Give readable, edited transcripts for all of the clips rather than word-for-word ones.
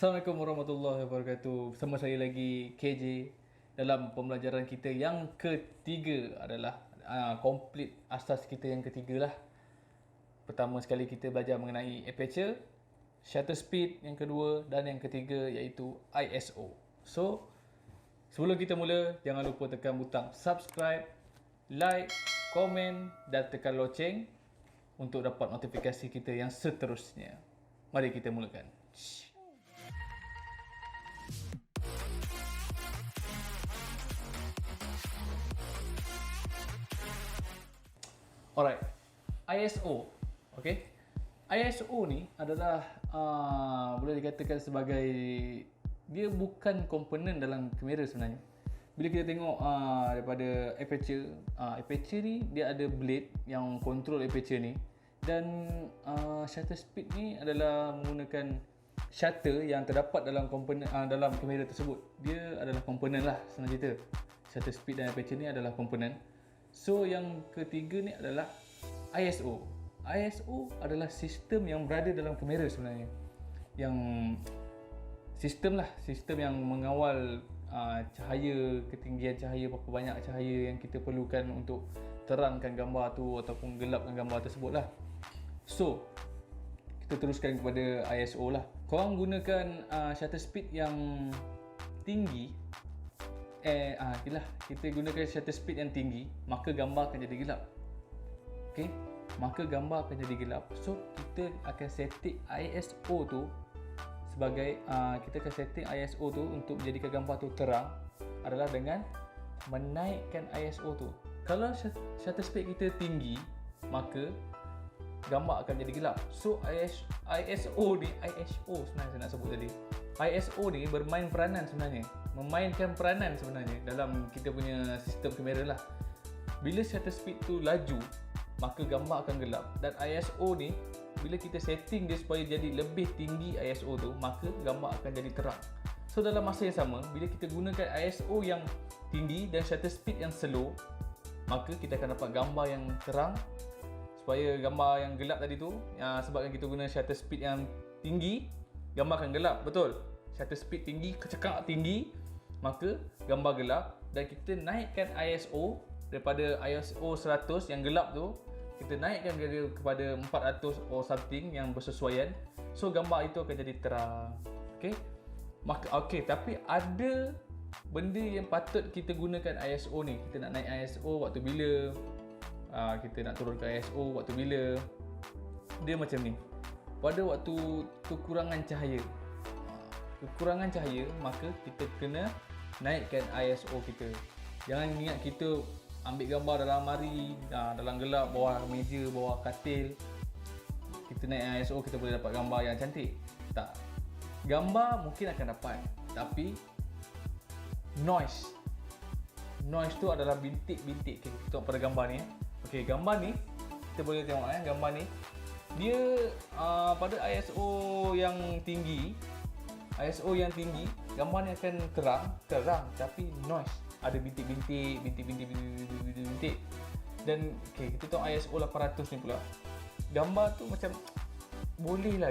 Assalamualaikum warahmatullahi wabarakatuh. Bersama saya lagi KJ dalam pembelajaran kita yang ketiga adalah complete asas kita yang ketiga lah. Pertama sekali kita belajar mengenai aperture, shutter speed yang kedua dan yang ketiga iaitu ISO. So, sebelum kita mula, jangan lupa tekan butang subscribe, like, komen dan tekan loceng untuk dapat notifikasi kita yang seterusnya. Mari kita mulakan. Alright, ISO, okay. ISO ni adalah boleh dikatakan sebagai dia bukan komponen dalam kamera sebenarnya. Bila kita tengok daripada aperture, aperture ni dia ada blade yang control aperture ni, dan shutter speed ni adalah menggunakan shutter yang terdapat dalam komponen dalam kamera tersebut. Dia adalah komponen lah senang cerita. Shutter speed dan aperture ni adalah komponen. So yang ketiga ni adalah ISO. ISO adalah sistem yang berada dalam kamera sebenarnya. Yang sistem yang mengawal cahaya, ketinggian cahaya, berapa banyak cahaya yang kita perlukan untuk terangkan gambar tu ataupun gelapkan gambar tersebut lah. So kita teruskan kepada ISO lah. Korang gunakan shutter speed yang tinggi, kita gunakan shutter speed yang tinggi, maka gambar akan jadi gelap. Okay, maka gambar akan jadi gelap. So kita akan setting ISO tu sebagai kita akan setting ISO tu untuk menjadikan gambar tu terang adalah dengan menaikkan ISO tu. Kalau shutter speed kita tinggi, maka gambar akan jadi gelap. So ISO sebenarnya saya nak sebut tadi. ISO ni memainkan peranan sebenarnya dalam kita punya sistem kamera lah. Bila shutter speed tu laju, maka gambar akan gelap. Dan ISO ni bila kita setting dia supaya jadi lebih tinggi ISO tu, maka gambar akan jadi terang. So dalam masa yang sama, bila kita gunakan ISO yang tinggi dan shutter speed yang slow, maka kita akan dapat gambar yang terang. Supaya gambar yang gelap tadi tu, sebabkan kita guna shutter speed yang tinggi, gambar akan gelap, betul. Shutter speed tinggi, kecekak tinggi, maka gambar gelap. Dan kita naikkan ISO daripada ISO 100 yang gelap tu, kita naikkan dia kepada 400 or something yang bersesuaian. So gambar itu akan jadi terang. Okay, tapi ada benda yang patut kita gunakan ISO ni. Kita nak naik ISO waktu bila, kita nak turunkan ISO waktu bila. Dia macam ni. Pada waktu kekurangan cahaya, maka kita kena naikkan ISO kita. Jangan ingat kita ambil gambar dalam lemari, dalam gelap, bawah meja, bawah katil, kita naik ISO, kita boleh dapat gambar yang cantik. Tak. Gambar mungkin akan dapat, tapi noise tu adalah bintik-bintik. Kita tengok pada gambar ni. Okey, gambar ni kita boleh tengok gambar ni. Dia pada ISO yang tinggi, gambar ni akan terang tapi noise. Ada bintik. Dan kita tengok ISO 800 ni pula. Gambar tu macam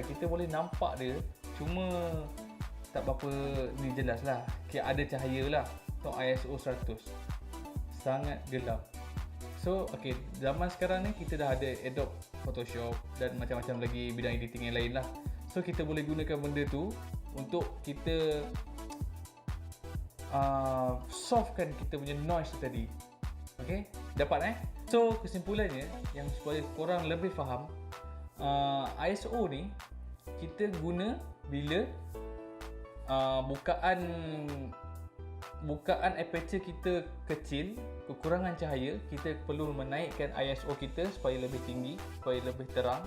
kita boleh nampak dia, cuma tak berapa ni jelas lah. Ada cahaya lah. Tengok ISO 100. Sangat gelap. So, zaman sekarang ni kita dah ada Adobe Photoshop dan macam-macam lagi bidang editing yang lain lah. So, kita boleh gunakan benda tu untuk kita softkan kita punya noise tadi. Dapat So, kesimpulannya yang supaya korang lebih faham, ISO ni kita guna bila bukaan aperture kita kecil, kekurangan cahaya, kita perlu menaikkan ISO kita supaya lebih tinggi, supaya lebih terang.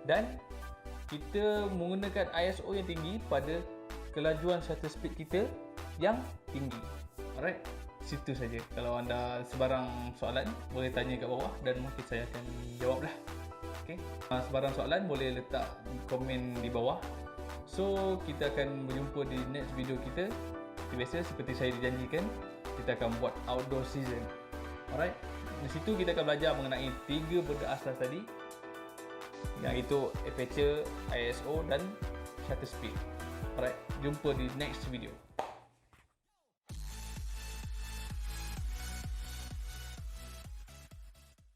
Dan kita menggunakan ISO yang tinggi pada kelajuan shutter speed kita yang tinggi. Alright, situ saja. Kalau anda sebarang soalan, boleh tanya kat bawah dan mungkin saya akan jawab lah. Sebarang soalan boleh letak komen di bawah. So, kita akan berjumpa di next video kita. Biasa seperti saya dijanjikan, kita akan buat outdoor season. Alright, di situ kita akan belajar mengenai 3 benda asas tadi, yang itu aperture, ISO dan shutter speed. Alright, Jumpa di next video.